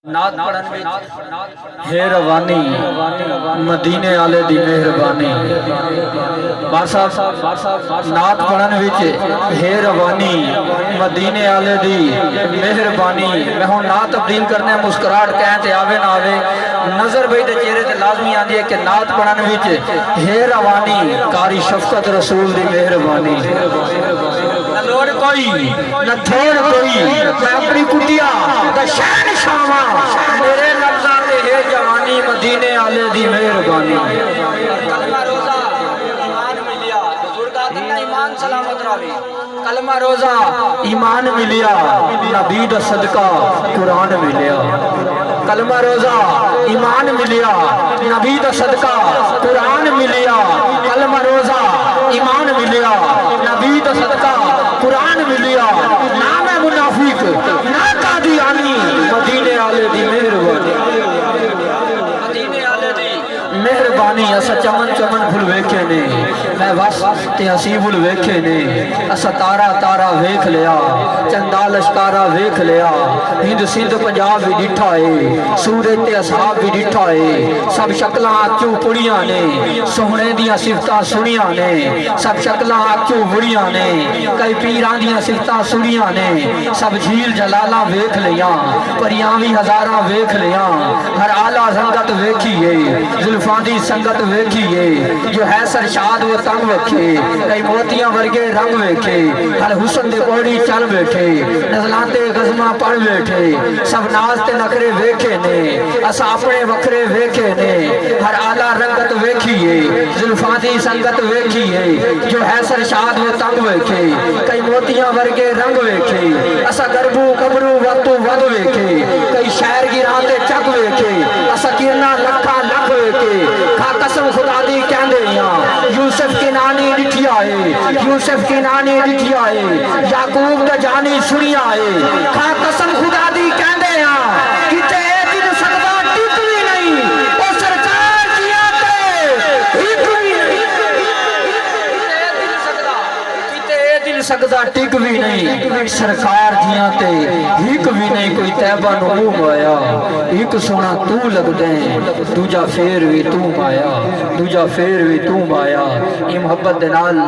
نعت پڑھن وچ ہے روانی مدینے والے دی مہربانی بار صاحب نعت پڑھن وچ ہے روانی مدینے والے دی مہربانی میں ہوں نعت تبدیل کرنے مسکراہٹ کہیں تے آوے نہ آوے نظر بھئی دے چہرے تے لازمی آندی ہے کہ نعت پڑھن وچ ہے روانی کاری شفقت رسول دی مہربانی نہ لوڑ کوئی نہ تھوڑ کوئی میں اپنی کٹیا دا شہن شاواں میرے لفظاں تے ہے جوانی مدینے والے دی مہربانی کلمہ روزہ ایمان ملیا بزرگاں دا ایمان سلامت راوی کلمہ روزہ ایمان ملیا نبی دا صدقہ قرآن ملیا کلمہ روزہ ایمان ملیا نبی دا صدقہ قرآن ملیا کلمہ روزہ ایمان ملیا نبی دا صدقہ قرآن ملیا نام ہے منافق نہ قادیانی مدینے والے دی مہربانی مدینے والے دی مہربانی اسا چمن چمن بھول ویکھے نے میں وس تے اسی بھول ویکھے نے اسا تارا تارا ویکھ لیا چندا لشکارا ویکھ لیا ہند سندھ پنجاب بھی ڈٹھا ہے سورج تے اصحاب بھی ڈٹھا ہے سب شکلاں اکھیوں پڑیاں نے سوہنے دیاں صفتاں سنیاں نے سب شکلاں اکھیوں بڑیاں نے کئی پیراں دیاں صفتاں سنیاں نے سب جھیل جلالاں ویکھ لیاں پریاں بھی ہزاراں ویکھ لیاں ہر اعلیٰ سنگت ویکھیے زلفاں دی سنگت ویکھیے جو ہے سرشاد وہ تنگ ویکھے کئی موتیاں ورگے رنگ ویکھے ہر حسن دے کوڑی چل بیٹھے نزلاں تے غزماں پڑھ بیٹھے سب ناز تے نخرے ویکھے نے اسا اپنے وکھرے ویکھے نے ہر اعلیٰ رنگت ویکھیے زلفاں دی سنگت ویکھیے جو ہے سرشاد وہ تنگ ویکھے کئی موتیاں ورگے رنگ ویکھے اسا گربو کمرو وقتو ود ویکھے کئی شہر گراں تے چک ویکھے اسا کرنا لکھا لکھ ویکھے کھا قسم خدا دی کہندے یہاں یوسف کی نانی ڈٹھیا ہے یوسف کی نانی ڈٹھیا ہے یعقوب دا جانی سنیا ہے کھا قسم خدا دی کہندے یہاں کتے دن سکدا ٹک بھی نہیں او سرکار جیاں تے ہک بھی نہیں کتے دن سکدا ٹک بھی نہیں سرکار جیاں تے ہک بھی نہیں کوئی تیبہ نمو مایا ایک سونا تو لگ دیں دوجا پھر بھی تو مایا دوجا پھر بھی تو مایا یہ محبت دے نال